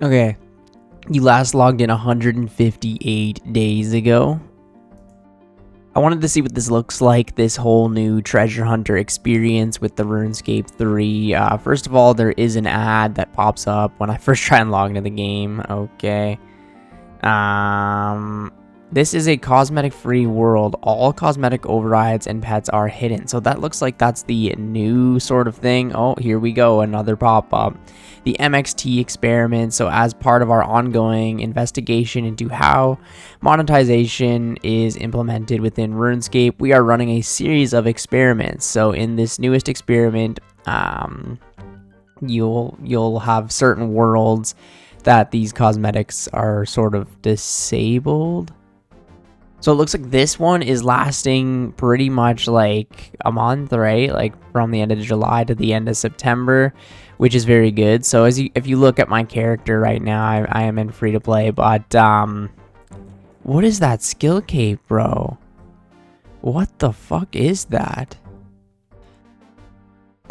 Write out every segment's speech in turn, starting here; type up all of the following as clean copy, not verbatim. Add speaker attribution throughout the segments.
Speaker 1: Okay, you last logged in 158 days ago. I wanted to see what this looks like, this whole new treasure hunter experience with the RuneScape 3. First of all, there is an ad that pops up when I first try and log into the game. Okay. This is a cosmetic-free world. All cosmetic overrides and pets are hidden. So that looks like that's the new sort of thing. Oh, here we go, another pop-up. The MXT experiment. So as part of our ongoing investigation into how monetization is implemented within RuneScape, we are running a series of experiments. So in this newest experiment, you'll have certain worlds that these cosmetics are sort of disabled. So it looks like this one is lasting pretty much like a month, right? Like from the end of July to the end of September, which is very good. So if you look at my character right now, I am in free to play, but what is that skill cape, bro? What the fuck is that?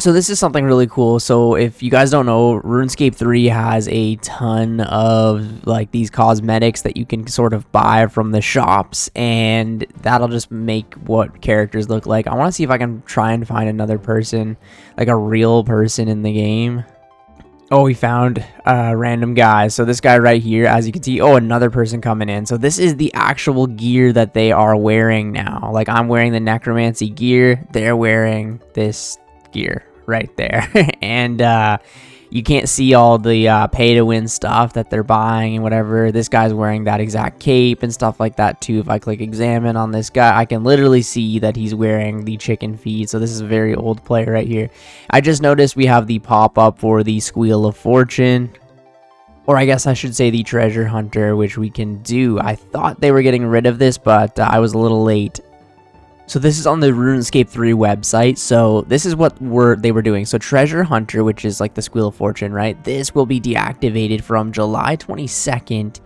Speaker 1: So this is something really cool. So if you guys don't know, RuneScape 3 has a ton of like these cosmetics that you can sort of buy from the shops, and that'll just make what characters look like. I want to see if I can try and find another person, like a real person in the game. Oh, we found a random guy. So this guy right here, as you can see, oh, another person coming in. So this is the actual gear that they are wearing now. Like I'm wearing the necromancy gear. They're wearing this gear right there. And you can't see all the pay to win stuff that they're buying and whatever. This guy's wearing that exact cape and stuff like that too. If I click examine on this guy, I can literally see that he's wearing the chicken feed. So this is a very old player right here. I just noticed we have the pop-up for the Squeal of Fortune, or I guess I should say the treasure hunter, which we can do. I thought they were getting rid of this, but I was a little late. So this is on the RuneScape 3 website. So this is what they were doing. So Treasure Hunter, which is like the Squeal of Fortune, right? This will be deactivated from July 22nd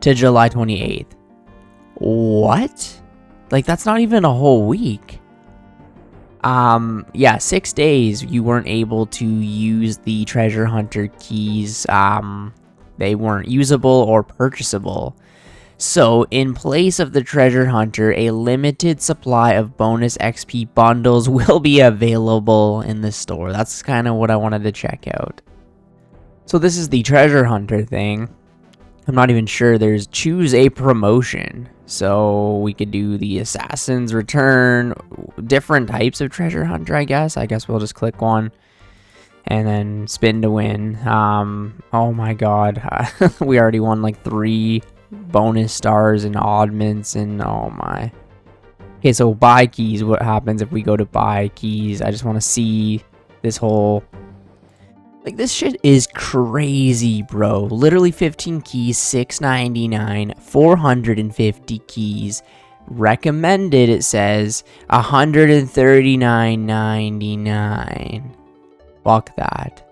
Speaker 1: to July 28th. What? Like that's not even a whole week. Yeah, 6 days you weren't able to use the Treasure Hunter keys. They weren't usable or purchasable. So, in place of the Treasure Hunter, a limited supply of bonus XP bundles will be available in the store. That's kind of what I wanted to check out. So this is the Treasure Hunter thing. I'm not even sure. There's choose a promotion. So we could do the Assassin's Return, different types of Treasure Hunter, I guess. I guess we'll just click one and then spin to win. Oh my god. We already won like 3 bonus stars and oddments, and oh my. Okay, so buy keys. What happens if we go to buy keys? I just want to see this whole, like, this shit is crazy, bro. Literally 15 keys, $6.99, 450 keys. Recommended, it says $139.99. Fuck that.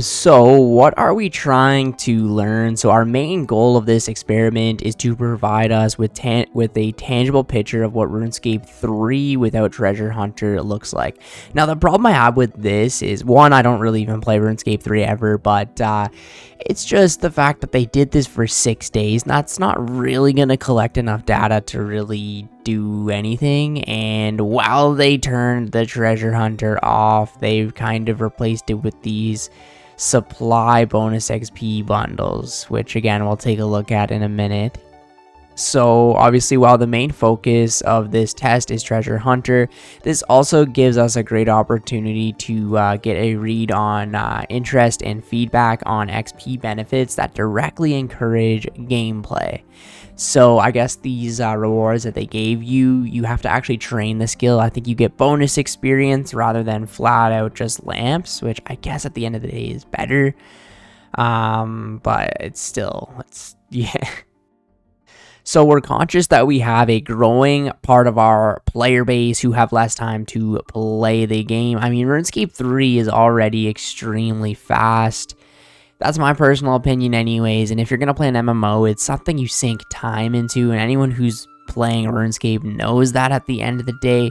Speaker 1: So what are we trying to learn? So our main goal of this experiment is to provide us with a tangible picture of what RuneScape 3 without Treasure Hunter looks like. Now, the problem I have with this is, one, I don't really even play RuneScape 3 ever, but it's just the fact that they did this for 6 days. That's not really going to collect enough data to really do anything, and while they turned the Treasure Hunter off, they've kind of replaced it with these supply bonus XP bundles, which again we'll take a look at in a minute. So obviously, while the main focus of this test is Treasure Hunter, this also gives us a great opportunity to get a read on interest and feedback on XP benefits that directly encourage gameplay. So I guess these rewards that they gave you, you have to actually train the skill. I think you get bonus experience rather than flat out just lamps, which I guess at the end of the day is better. But it's yeah. So we're conscious that we have a growing part of our player base who have less time to play the game. I mean, RuneScape 3 is already extremely fast. That's my personal opinion anyways, and if you're going to play an MMO, it's something you sink time into, and anyone who's playing RuneScape knows that at the end of the day.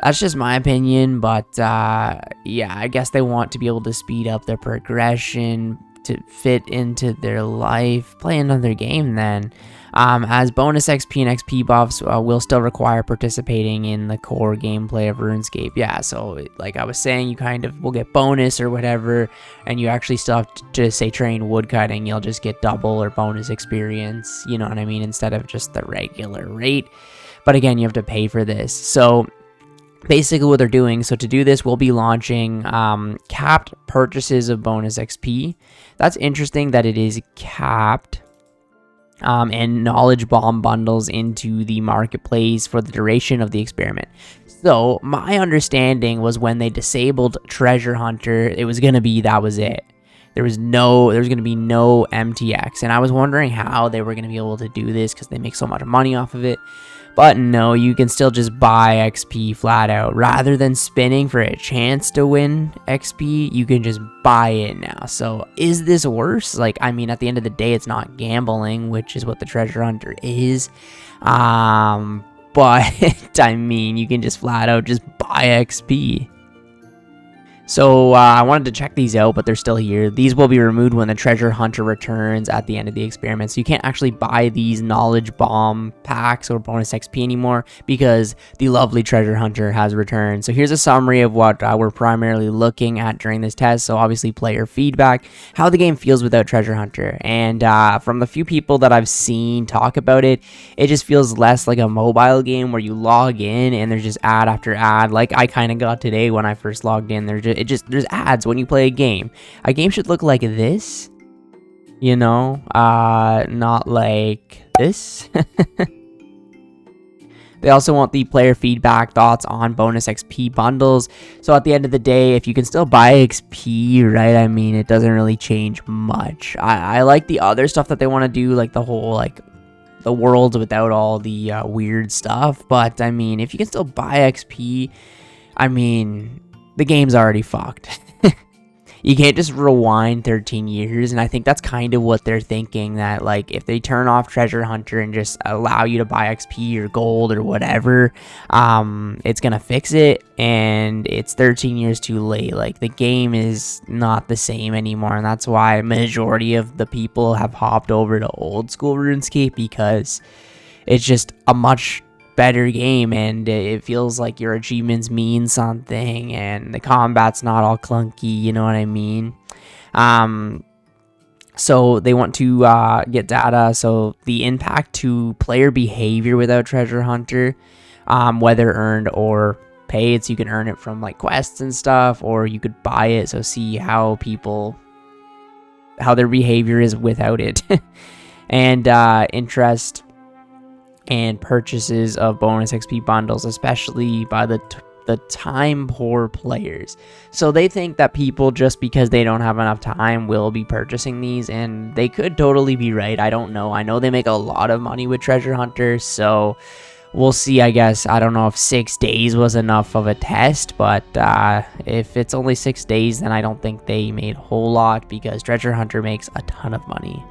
Speaker 1: That's just my opinion, but yeah, I guess they want to be able to speed up their progression, to fit into their life, play another game then. As bonus XP and XP buffs will still require participating in the core gameplay of RuneScape. Yeah, so like I was saying, you kind of will get bonus or whatever, and you actually still have to say train woodcutting. You'll just get double or bonus experience, you know what I mean, instead of just the regular rate. But again, you have to pay for this. So basically what they're doing, so to do this, we'll be launching capped purchases of bonus XP. That's interesting that it is capped. And knowledge bomb bundles into the marketplace for the duration of the experiment. So my understanding was when they disabled Treasure Hunter, it was gonna be that was it. There was gonna be no MTX, and I was wondering how they were gonna be able to do this because they make so much money off of it. But no, you can still just buy XP flat out. Rather than spinning for a chance to win XP, you can just buy it now. So is this worse? Like, I mean, at the end of the day, it's not gambling, which is what the Treasure Hunter is. But I mean, you can just flat out just buy XP. So I wanted to check these out, but they're still here. These will be removed when the Treasure Hunter returns at the end of the experiment. So you can't actually buy these knowledge bomb packs or bonus XP anymore because the lovely Treasure Hunter has returned. So here's a summary of what we're primarily looking at during this test. So obviously player feedback, how the game feels without Treasure Hunter. And from the few people that I've seen talk about it, it just feels less like a mobile game where you log in and there's just ad after ad. Like I kind of got today when I first logged in. There's ads when you play a game. A game should look like this, you know, not like this. They also want the player feedback, thoughts on bonus XP bundles. So at the end of the day, if you can still buy XP, right, I mean, it doesn't really change much. I like the other stuff that they want to do, like the whole, like, the worlds without all the weird stuff. But, I mean, if you can still buy XP, I mean, the game's already fucked. You can't just rewind 13 years, and I think that's kind of what they're thinking, that like if they turn off Treasure Hunter and just allow you to buy XP or gold or whatever, it's gonna fix it, and it's 13 years too late. Like the game is not the same anymore, and that's why majority of the people have hopped over to old school RuneScape, because it's just a much better game, and it feels like your achievements mean something, and the combat's not all clunky, you know what I mean? So they want to get data, so the impact to player behavior without Treasure Hunter, whether earned or paid, so you can earn it from like quests and stuff, or you could buy it, so see how their behavior is without it. And interest and purchases of bonus XP bundles, especially by the time poor players. So they think that people, just because they don't have enough time, will be purchasing these, and they could totally be right. I don't know. I know they make a lot of money with Treasure Hunter, so we'll see, I guess. I don't know if 6 days was enough of a test, but if it's only 6 days, then I don't think they made a whole lot, because Treasure Hunter makes a ton of money.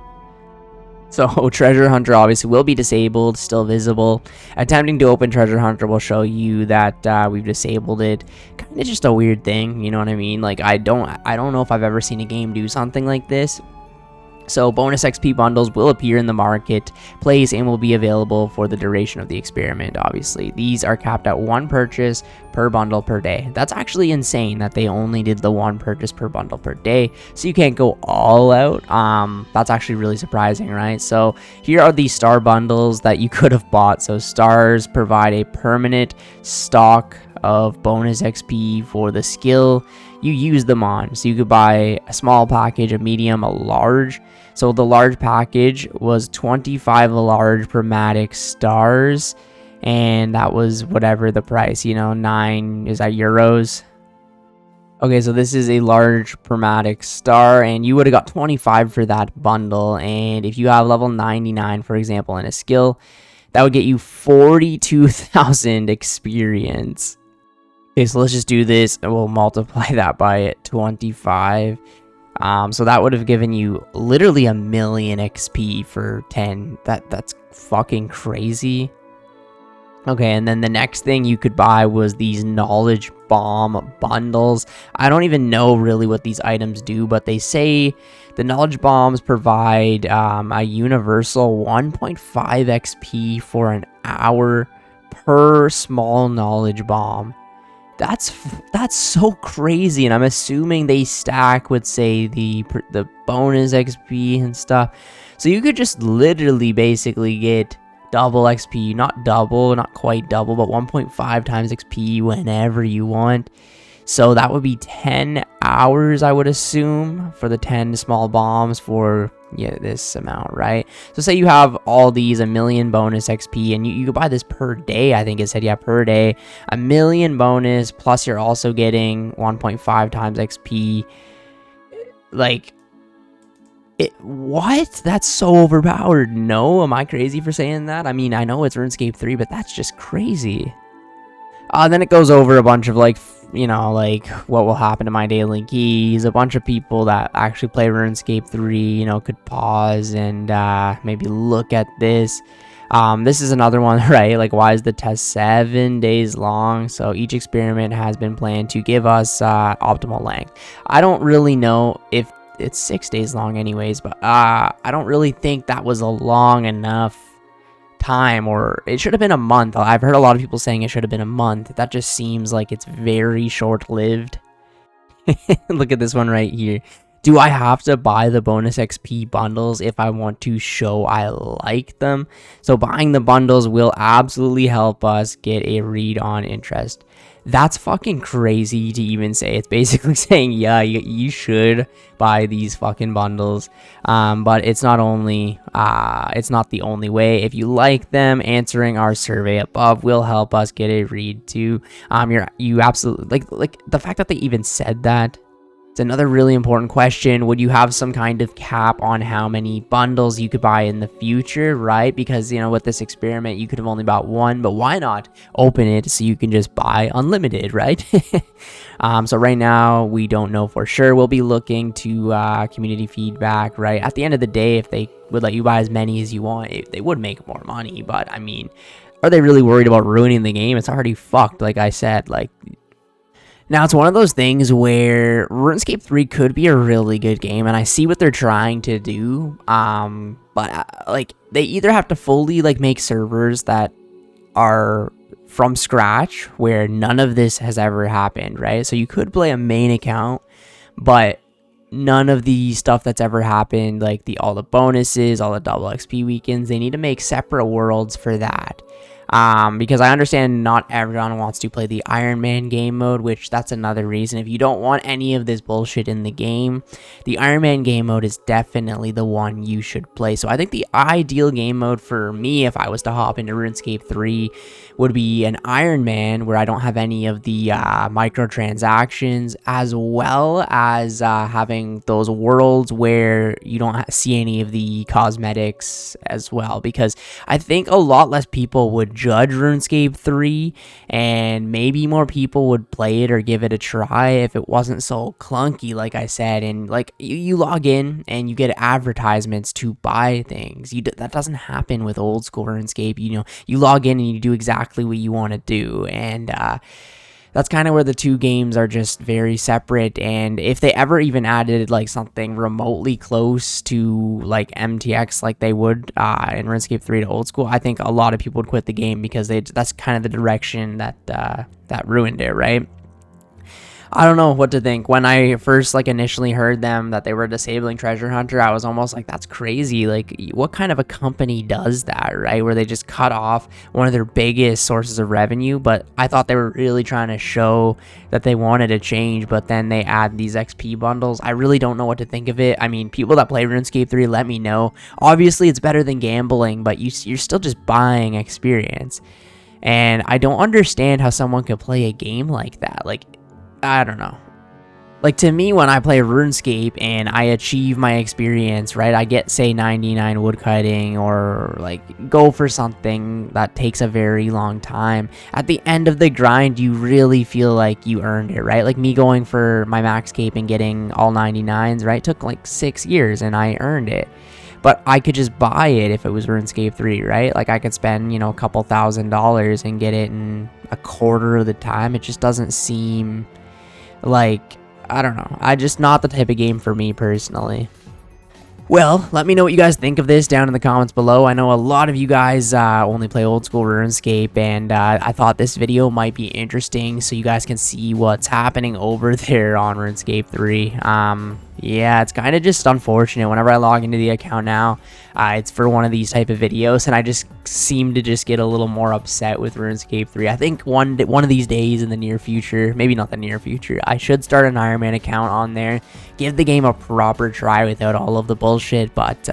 Speaker 1: So Treasure Hunter obviously will be disabled, still visible. Attempting to open Treasure Hunter will show you that we've disabled it. Kind of just a weird thing, you know what I mean? Like I don't know if I've ever seen a game do something like this. So bonus XP bundles will appear in the marketplace and will be available for the duration of the experiment, obviously. These are capped at 1 purchase per bundle per day. That's actually insane that they only did the 1 purchase per bundle per day, so you can't go all out. That's actually really surprising, right? So here are the star bundles that you could have bought. So stars provide a permanent stock of bonus XP for the skill you use them on. So you could buy a small package, a medium, a large. So the large package was 25 large chromatic stars, and that was whatever the price, you know, 9, is that euros? Okay, so this is a large chromatic star, and you would have got 25 for that bundle. And if you have level 99, for example, in a skill, that would get you 42,000 experience. Okay, so let's just do this, and we'll multiply that by 25. So that would have given you literally 1,000,000 XP for 10. That's fucking crazy. Okay, and then the next thing you could buy was these knowledge bomb bundles. I don't even know really what these items do, but they say The knowledge bombs provide a universal 1.5 XP for an hour per small knowledge bomb. That's so crazy, and I'm assuming they stack with, say, the bonus XP and stuff. So you could just literally basically get double XP, not double, not quite double, but 1.5 times XP whenever you want. So that would be 10 hours, I would assume, for the 10 small bombs for, yeah, this amount, right? So say you have all these, 1,000,000 bonus XP, and you could buy this per day, I think it said, yeah, per day. 1,000,000 bonus, plus you're also getting 1.5 times XP. Like, what? That's so overpowered. No, am I crazy for saying that? I mean, I know it's RuneScape 3, but that's just crazy. Then it goes over a bunch of, like, you know, like, what will happen to my daily keys. A bunch of people that actually play RuneScape 3, you know, could pause and maybe look at this. This is another one, right? Like, why is the test 7 days long? So each experiment has been planned to give us optimal length. I don't really know if it's 6 days long anyways, but I don't really think that was a long enough time, or it should have been a month. I've heard a lot of people saying it should have been a month. That just seems like it's very short-lived. Look at this one right here. Do I have to buy the bonus XP bundles if I want to show I like them? So buying the bundles will absolutely help us get a read on interest. That's fucking crazy to even say. It's basically saying, yeah, you should buy these fucking bundles. But it's not the only way. If you like them, answering our survey above will help us get a read too. You absolutely like the fact that they even said that. It's another really important question. Would you have some kind of cap on how many bundles you could buy in the future, right? Because, you know, with this experiment, you could have only bought one, but why not open it so you can just buy unlimited, right? So right now, we don't know for sure. We'll be looking to community feedback, right? At the end of the day, if they would let you buy as many as you want, they would make more money. But, I mean, are they really worried about ruining the game? It's already fucked, like I said, like... Now, it's one of those things where RuneScape 3 could be a really good game, and I see what they're trying to do, but, like, they either have to fully, like, make servers that are from scratch, where none of this has ever happened, right? So you could play a main account, but none of the stuff that's ever happened, like all the bonuses, all the double XP weekends, they need to make separate worlds for that. Because I understand not everyone wants to play the Ironman game mode, which that's another reason. If you don't want any of this bullshit in the game, the Ironman game mode is definitely the one you should play. So I think the ideal game mode for me, if I was to hop into RuneScape 3, would be an Ironman where I don't have any of the microtransactions, as well as having those worlds where you don't see any of the cosmetics as well. Because I think a lot less people would judge RuneScape 3, and maybe more people would play it or give it a try if it wasn't so clunky, like I said. And like you log in and you get advertisements to buy things. That doesn't happen with old school RuneScape. You know, you log in and you do exactly what you want to do, and that's kind of where the two games are just very separate. And if they ever even added like something remotely close to like MTX like they would in RuneScape 3 to old school, I think a lot of people would quit the game, because that's kind of the direction that ruined it, right? I don't know what to think. When I first like initially heard them that they were disabling Treasure Hunter, I was almost like, that's crazy. Like, what kind of a company does that, right? Where they just cut off one of their biggest sources of revenue. But I thought they were really trying to show that they wanted to change, but then they add these XP bundles. I really don't know what to think of it. I mean, people that play RuneScape 3, let me know. Obviously, it's better than gambling, but you're still just buying experience. And I don't understand how someone could play a game like that. Like, I don't know. Like, to me, when I play RuneScape and I achieve my experience, right, I get, say, 99 woodcutting, or, like, go for something that takes a very long time. At the end of the grind, you really feel like you earned it, right? Like, me going for my max cape and getting all 99s, right, took, like, 6 years, and I earned it. But I could just buy it if it was RuneScape 3, right? Like, I could spend, you know, a couple $1,000s and get it in a quarter of the time. It just doesn't seem... like, I don't know. Just not the type of game for me personally. Well, let me know what you guys think of this down in the comments below. I know a lot of you guys only play old school RuneScape, and I thought this video might be interesting so you guys can see what's happening over there on RuneScape 3. Yeah, it's kind of just unfortunate. Whenever I log into the account now, it's for one of these type of videos, and I just seem to just get a little more upset with RuneScape 3. I think one of these days in the near future, maybe not the near future, I should start an Ironman account on there, give the game a proper try without all of the bullshit, but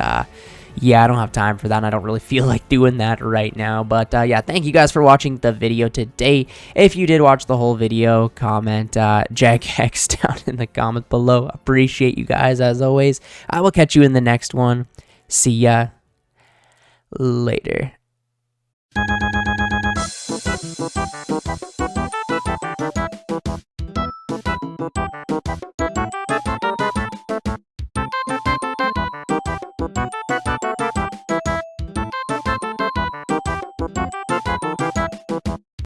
Speaker 1: yeah, I don't have time for that, and I don't really feel like doing that right now. But yeah, thank you guys for watching the video today. If you did watch the whole video, comment Jagex down in the comments below. Appreciate you guys as always. I will catch you in the next one. See ya later.